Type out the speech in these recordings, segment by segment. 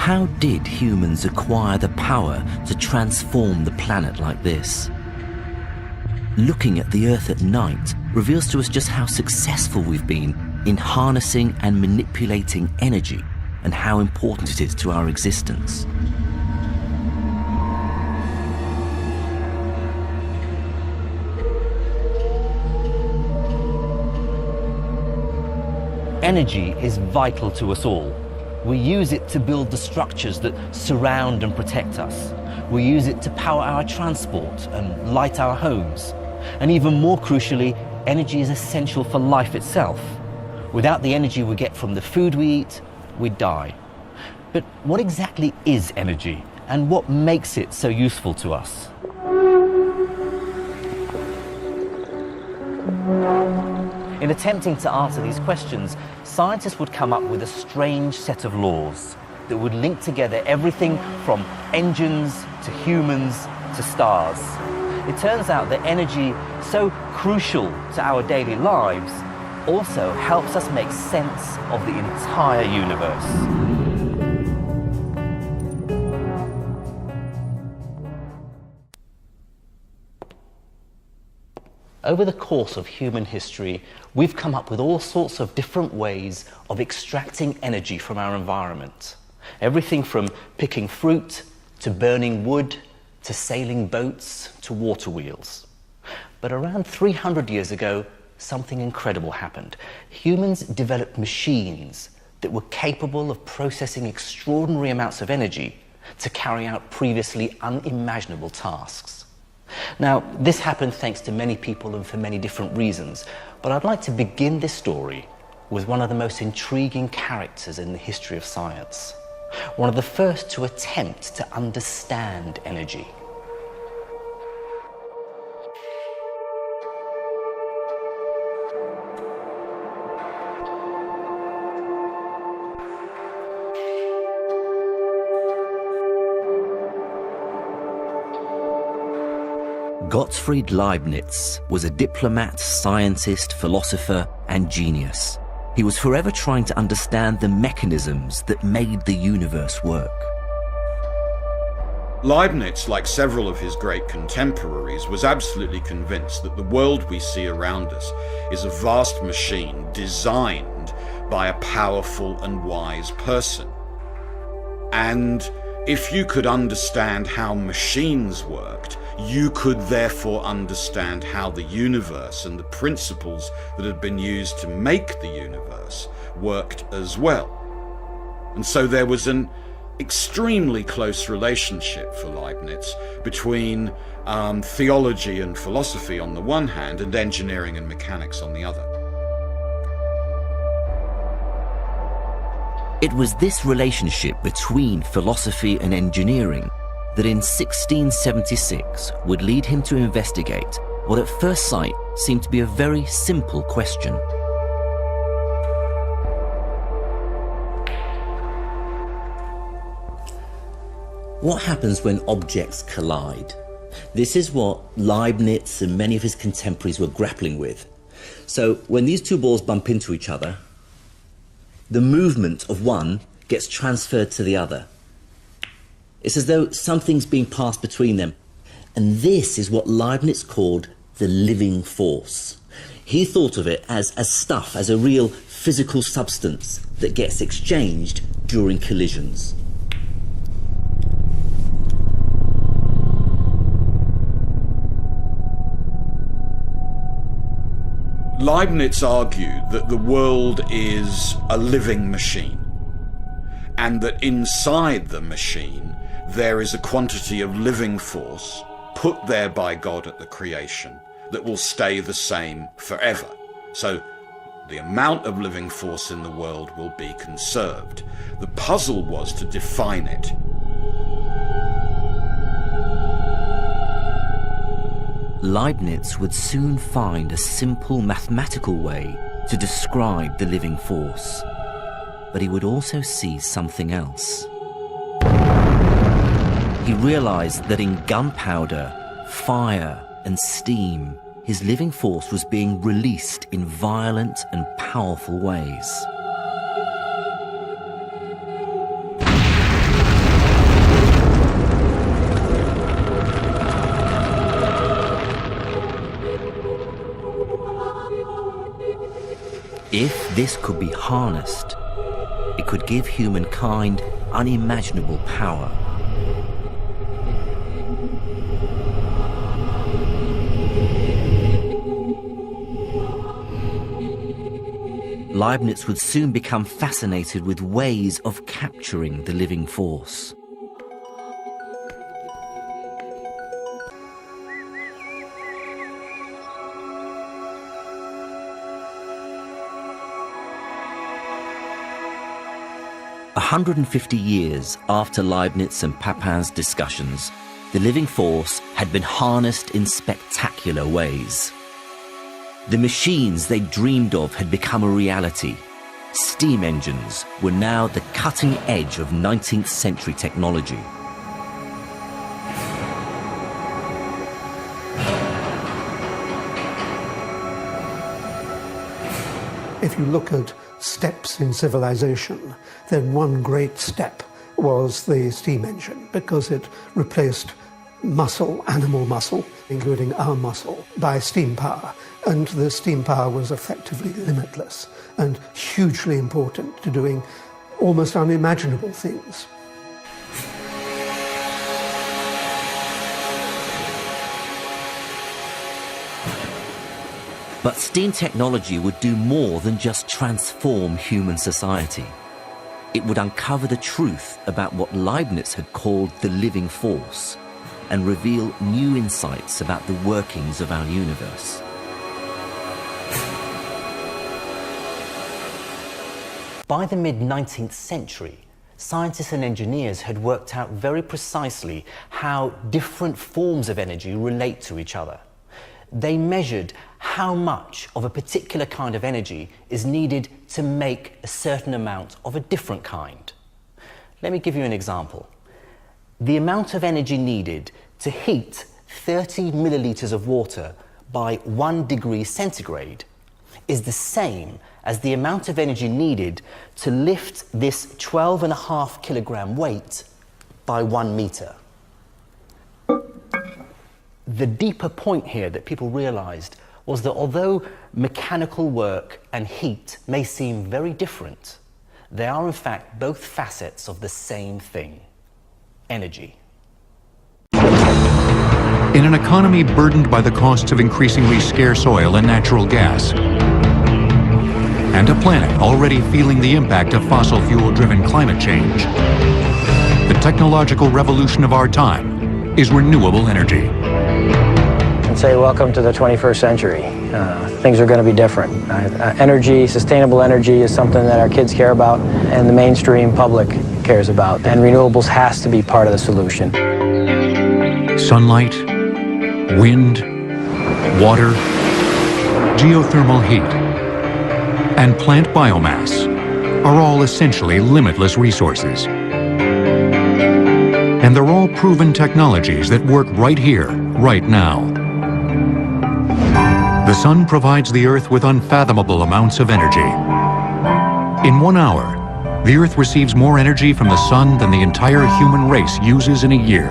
How did humans acquire the power to transform the planet like this? Looking at the Earth at night reveals to us just how successful we've been in harnessing and manipulating energy and how important it is to our existence. Energy is vital to us all. We use it to build the structures that surround and protect us. We use it to power our transport and light our homes. And even more crucially, energy is essential for life itself. Without the energy we get from the food we eat, we die. But what exactly is energy, and what makes it so useful to us? In attempting to answer these questions, scientists would come up with a strange set of laws that would link together everything from engines to humans to stars. It turns out that energy, so crucial to our daily lives, also helps us make sense of the entire universe. Over the course of human history, we've come up with all sorts of different ways of extracting energy from our environment. Everything from picking fruit, to burning wood, to sailing boats, to water wheels. But around 300 years ago, something incredible happened. Humans developed machines that were capable of processing extraordinary amounts of energy to carry out previously unimaginable tasks. Now, this happened thanks to many people and for many different reasons, but I'd like to begin this story with one of the most intriguing characters in the history of science, one of the first to attempt to understand energy. Gottfried Leibniz was a diplomat, scientist, philosopher, and genius. He was forever trying to understand the mechanisms that made the universe work. Leibniz, like several of his great contemporaries, was absolutely convinced that the world we see around us is a vast machine designed by a powerful and wise person. And if you could understand how machines worked, you could therefore understand how the universe and the principles that had been used to make the universe worked as well. And so there was an extremely close relationship for Leibniz between theology and philosophy on the one hand and engineering and mechanics on the other. It was this relationship between philosophy and engineering that in 1676 would lead him to investigate what at first sight seemed to be a very simple question. What happens when objects collide? This is what Leibniz and many of his contemporaries were grappling with. So when these two balls bump into each other, the movement of one gets transferred to the other. It's as though something's being passed between them. And this is what Leibniz called the living force. He thought of it as stuff, as a real physical substance that gets exchanged during collisions. Leibniz argued that the world is a living machine, and that inside the machine there is a quantity of living force put there by God at the creation that will stay the same forever. So the amount of living force in the world will be conserved. The puzzle was to define it. Leibniz would soon find a simple mathematical way to describe the living force, but he would also see something else. He realized that in gunpowder, fire, and steam, his living force was being released in violent and powerful ways. this could be harnessed, it could give humankind unimaginable power. Leibniz would soon become fascinated with ways of capturing the living force. A 150 years after Leibniz and Papin's discussions, the living force had been harnessed in spectacular ways. The machines they dreamed of had become a reality. Steam engines were now the cutting edge of 19th century technology. If you look at steps in civilization, then one great step was the steam engine, because it replaced muscle, animal muscle, including our muscle, by steam power. And the steam power was effectively limitless and hugely important to doing almost unimaginable things. But steam technology would do more than just transform human society. It would uncover the truth about what Leibniz had called the living force and reveal new insights about the workings of our universe. By the mid-19th century, scientists and engineers had worked out very precisely how different forms of energy relate to each other. They measured how much of a particular kind of energy is needed to make a certain amount of a different kind. Let me give you an example. The amount of energy needed to heat 30 milliliters of water by 1 degree centigrade is the same as the amount of energy needed to lift this 12.5 kilogram weight by 1 meter. The deeper point here that people realized was that although mechanical work and heat may seem very different, they are in fact both facets of the same thing: energy. In an economy burdened by the costs of increasingly scarce oil and natural gas, and a planet already feeling the impact of fossil fuel-driven climate change, the technological revolution of our time is renewable energy. And say welcome to the 21st century. Things are going to be different. Energy, sustainable energy is something that our kids care about and the mainstream public cares about. And renewables has to be part of the solution. Sunlight, wind, water, geothermal heat, and plant biomass are all essentially limitless resources. And they're all proven technologies that work right here, right now. The sun provides the Earth with unfathomable amounts of energy. In 1 hour, the Earth receives more energy from the sun than the entire human race uses in a year.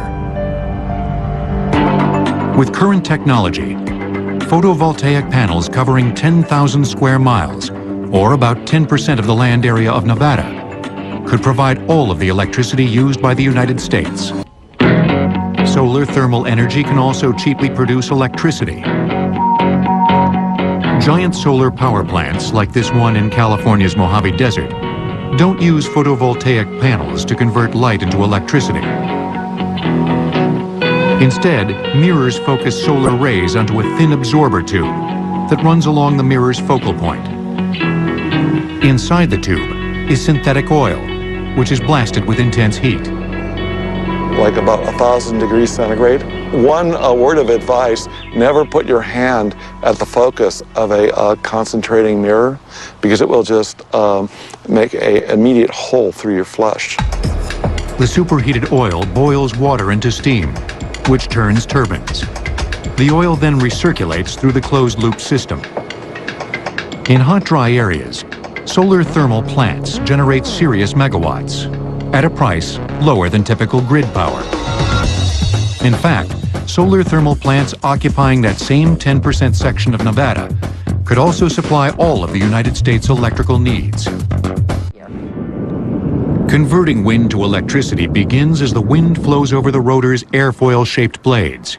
With current technology, photovoltaic panels covering 10,000 square miles, or about 10% of the land area of Nevada, could provide all of the electricity used by the United States. Solar thermal energy can also cheaply produce electricity. Giant solar power plants, like this one in California's Mojave Desert, don't use photovoltaic panels to convert light into electricity. Instead, mirrors focus solar rays onto a thin absorber tube that runs along the mirror's focal point. Inside the tube is synthetic oil, which is blasted with intense heat. Like about 1,000 degrees centigrade. One word of advice: never put your hand at the focus of a concentrating mirror, because it will just make an immediate hole through your flesh. The superheated oil boils water into steam, which turns turbines. The oil then recirculates through the closed-loop system. In hot, dry areas, solar thermal plants generate serious megawatts at a price lower than typical grid power. In fact, solar thermal plants occupying that same 10% section of Nevada could also supply all of the United States' electrical needs. Converting wind to electricity begins as the wind flows over the rotor's airfoil-shaped blades.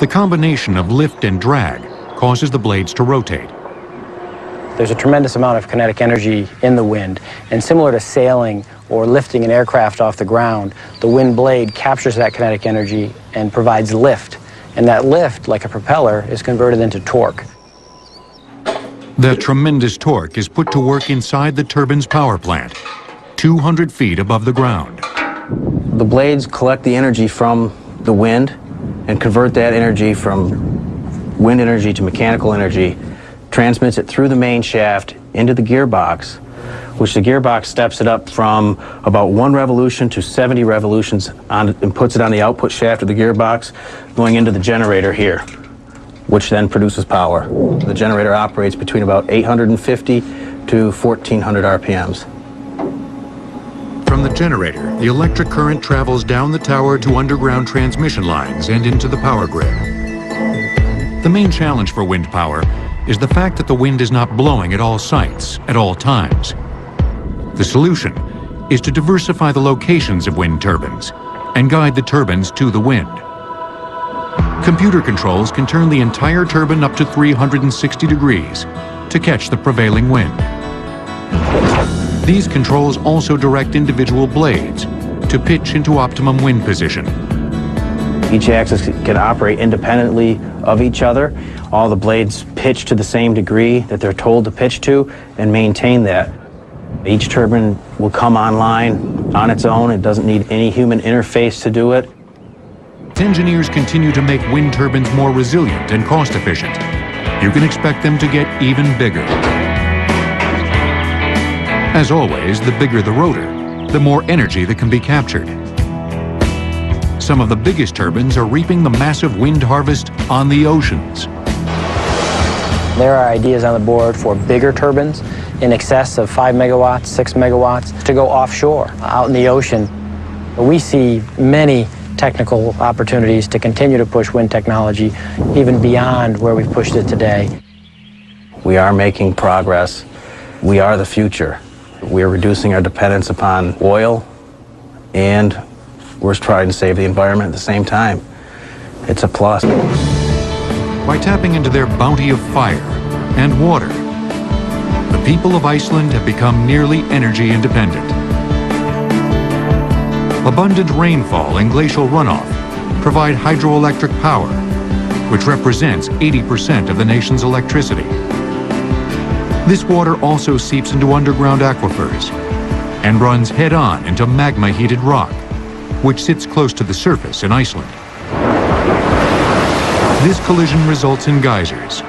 The combination of lift and drag causes the blades to rotate. There's a tremendous amount of kinetic energy in the wind, and similar to sailing or lifting an aircraft off the ground, the wind blade captures that kinetic energy and provides lift. And that lift, like a propeller, is converted into torque. That tremendous torque is put to work inside the turbine's power plant, 200 feet above the ground. The blades collect the energy from the wind and convert that energy from wind energy to mechanical energy, transmits it through the main shaft into the gearbox, which the gearbox steps it up from about 1 revolution to 70 revolutions and puts it on the output shaft of the gearbox, going into the generator here, which then produces power. The generator operates between about 850 to 1400 RPMs. From the generator, the electric current travels down the tower to underground transmission lines and into the power grid. The main challenge for wind power is the fact that the wind is not blowing at all sites, at all times. The solution is to diversify the locations of wind turbines and guide the turbines to the wind. Computer controls can turn the entire turbine up to 360 degrees to catch the prevailing wind. These controls also direct individual blades to pitch into optimum wind position. Each axis can operate independently of each other. All the blades pitch to the same degree that they're told to pitch to and maintain that. Each turbine will come online on its own. It doesn't need any human interface to do it. Engineers continue to make wind turbines more resilient and cost-efficient. You can expect them to get even bigger. As always, the bigger the rotor, the more energy that can be captured. Some of the biggest turbines are reaping the massive wind harvest on the oceans. There are ideas on the board for bigger turbines in excess of 5 megawatts, 6 megawatts to go offshore, out in the ocean. We see many technical opportunities to continue to push wind technology even beyond where we've pushed it today. We are making progress. We are the future. We're reducing our dependence upon oil, and we're trying to save the environment at the same time. It's a plus. By tapping into their bounty of fire and water, the people of Iceland have become nearly energy independent. Abundant rainfall and glacial runoff provide hydroelectric power, which represents 80% of the nation's electricity. This water also seeps into underground aquifers and runs head-on into magma-heated rock, which sits close to the surface in Iceland. This collision results in geysers,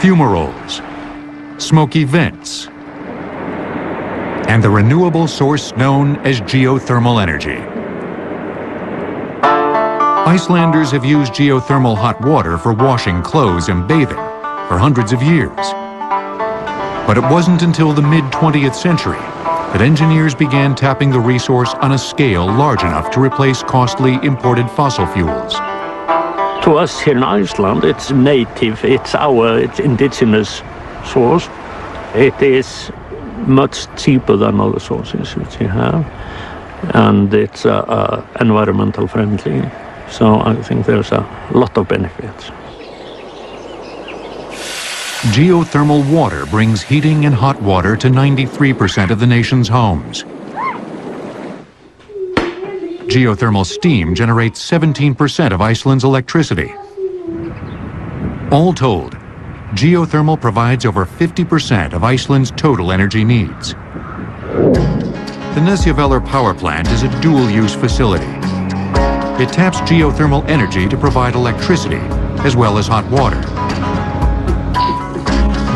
fumaroles, smoky vents, and the renewable source known as geothermal energy. Icelanders have used geothermal hot water for washing clothes and bathing for hundreds of years. But it wasn't until the mid-20th century that engineers began tapping the resource on a scale large enough to replace costly imported fossil fuels. To us here in Iceland, it's native, it's indigenous source. It is much cheaper than other sources which we have, and it's environmental friendly. So I think there's a lot of benefits. Geothermal water brings heating and hot water to 93% of the nation's homes. Geothermal steam generates 17% of Iceland's electricity. All told, geothermal provides over 50% of Iceland's total energy needs. The Nesjavellir power plant is a dual-use facility. It taps geothermal energy to provide electricity as well as hot water.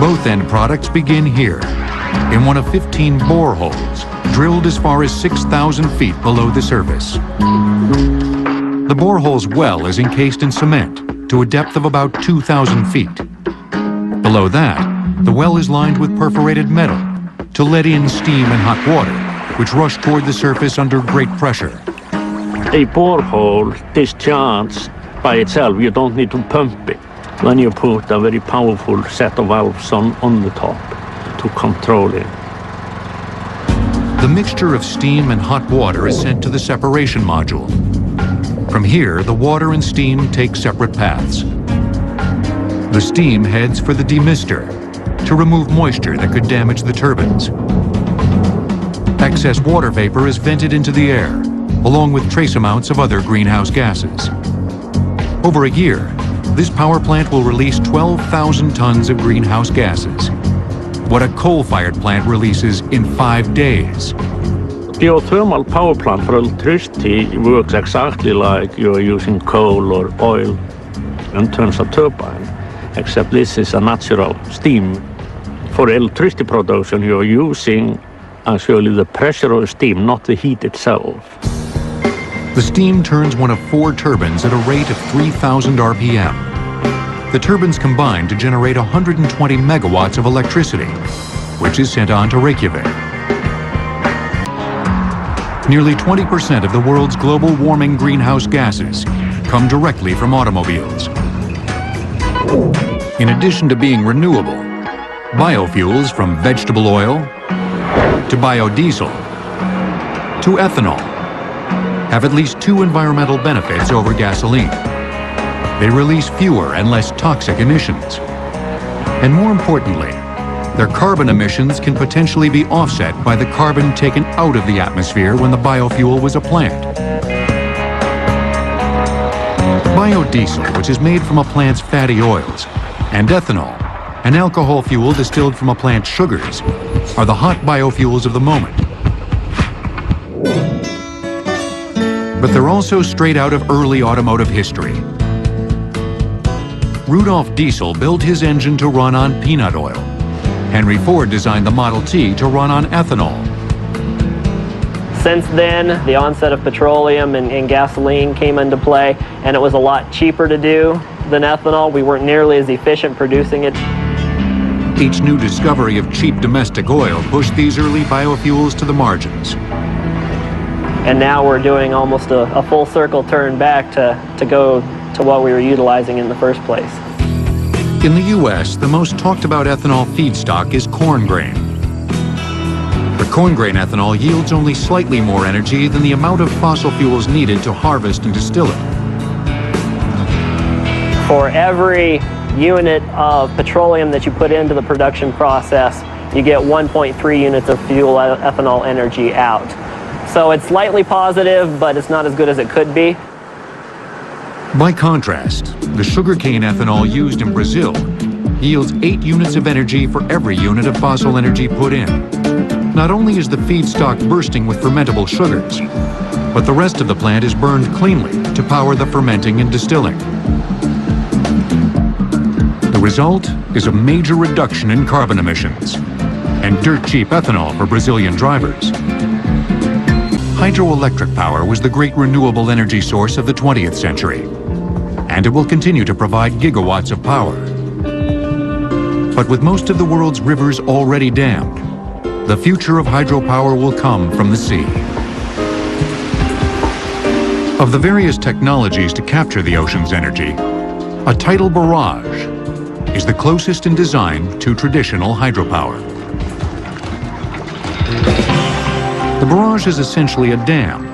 Both end products begin here, in one of 15 boreholes, drilled as far as 6,000 feet below the surface. The borehole's well is encased in cement to a depth of about 2,000 feet. Below that, the well is lined with perforated metal to let in steam and hot water, which rush toward the surface under great pressure. A borehole discharges by itself. You don't need to pump it. when you put a very powerful set of valves on the top to control it. The mixture of steam and hot water is sent to the separation module. From here, the water and steam take separate paths. The steam heads for the demister to remove moisture that could damage the turbines. Excess water vapor is vented into the air, along with trace amounts of other greenhouse gases. Over a year, this power plant will release 12,000 tons of greenhouse gases, what a coal-fired plant releases in 5 days. Geothermal power plant for electricity works exactly like you're using coal or oil in terms of turbine, except this is a natural steam. For electricity production, you're using actually the pressure of steam, not the heat itself. The steam turns one of 4 turbines at a rate of 3,000 RPM. The turbines combine to generate 120 megawatts of electricity, which is sent on to Reykjavik. Nearly 20% of the world's global warming greenhouse gases come directly from automobiles. In addition to being renewable, biofuels from vegetable oil to biodiesel to ethanol have at least 2 environmental benefits over gasoline. They release fewer and less toxic emissions. And more importantly, their carbon emissions can potentially be offset by the carbon taken out of the atmosphere when the biofuel was a plant. Biodiesel, which is made from a plant's fatty oils, and ethanol, an alcohol fuel distilled from a plant's sugars, are the hot biofuels of the moment. But they're also straight out of early automotive history. Rudolf Diesel built his engine to run on peanut oil. Henry Ford designed the Model T to run on ethanol. Since then, the onset of petroleum and gasoline came into play, and it was a lot cheaper to do than ethanol. We weren't nearly as efficient producing it. Each new discovery of cheap domestic oil pushed these early biofuels to the margins. And now we're doing almost a full circle turn back to go to what we were utilizing in the first place. In the U.S., the most talked about ethanol feedstock is corn grain. But corn grain ethanol yields only slightly more energy than the amount of fossil fuels needed to harvest and distill it. For every unit of petroleum that you put into the production process, you get 1.3 units of fuel ethanol energy out. So it's slightly positive, but it's not as good as it could be. By contrast, the sugarcane ethanol used in Brazil yields 8 units of energy for every unit of fossil energy put in. Not only is the feedstock bursting with fermentable sugars, but the rest of the plant is burned cleanly to power the fermenting and distilling. The result is a major reduction in carbon emissions and dirt-cheap ethanol for Brazilian drivers. Hydroelectric power was the great renewable energy source of the 20th century, and it will continue to provide gigawatts of power. But with most of the world's rivers already dammed, the future of hydropower will come from the sea. Of the various technologies to capture the ocean's energy, a tidal barrage is the closest in design to traditional hydropower. The barrage is essentially a dam,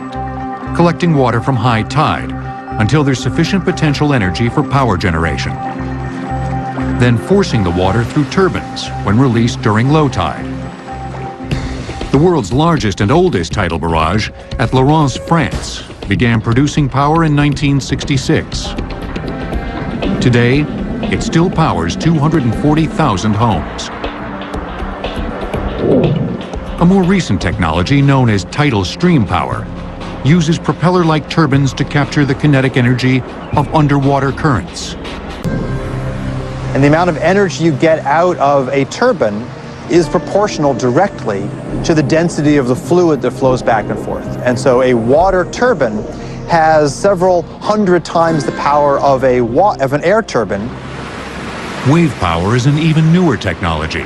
collecting water from high tide until there's sufficient potential energy for power generation, then forcing the water through turbines when released during low tide. The world's largest and oldest tidal barrage at Lorence, France, began producing power in 1966. Today, it still powers 240,000 homes. A more recent technology known as tidal stream power uses propeller-like turbines to capture the kinetic energy of underwater currents. And the amount of energy you get out of a turbine is proportional directly to the density of the fluid that flows back and forth. And so a water turbine has several hundred times the power of an air turbine. Wave power is an even newer technology.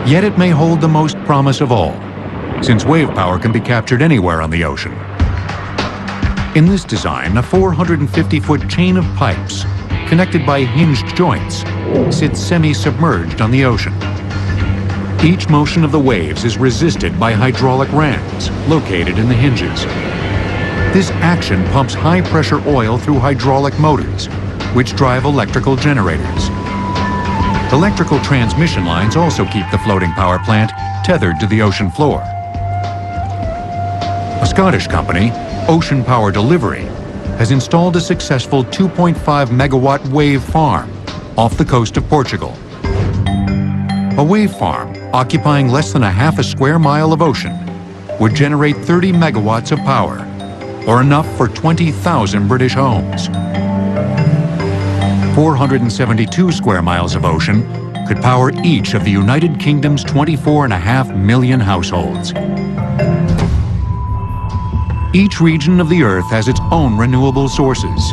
Yet it may hold the most promise of all, since wave power can be captured anywhere on the ocean. In this design, a 450-foot chain of pipes connected by hinged joints, sits semi-submerged on the ocean. Each motion of the waves is resisted by hydraulic rams located in the hinges. This action pumps high-pressure oil through hydraulic motors, which drive electrical generators. Electrical transmission lines also keep the floating power plant tethered to the ocean floor. A Scottish company, Ocean Power Delivery, has installed a successful 2.5 megawatt wave farm off the coast of Portugal. A wave farm occupying less than half a square mile of ocean would generate 30 megawatts of power, or enough for 20,000 British homes. 472 square miles of ocean could power each of the United Kingdom's 24.5 million households. Each region of the Earth has its own renewable sources,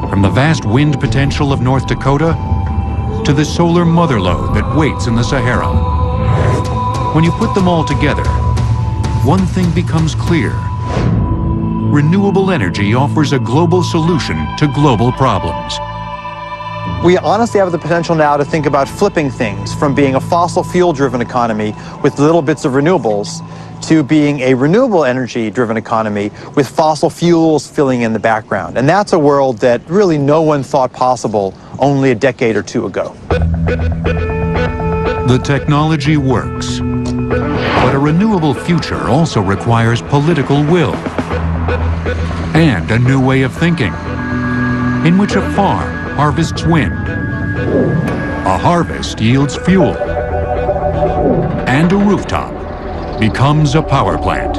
from the vast wind potential of North Dakota to the solar motherlode that waits in the Sahara. When you put them all together, one thing becomes clear. Renewable energy offers a global solution to global problems. We honestly have the potential now to think about flipping things from being a fossil fuel-driven economy with little bits of renewables to being a renewable energy-driven economy with fossil fuels filling in the background. And that's a world that really no one thought possible only a decade or two ago. The technology works, but a renewable future also requires political will and a new way of thinking, in which a farm harvests wind, a harvest yields fuel, and a rooftop becomes a power plant.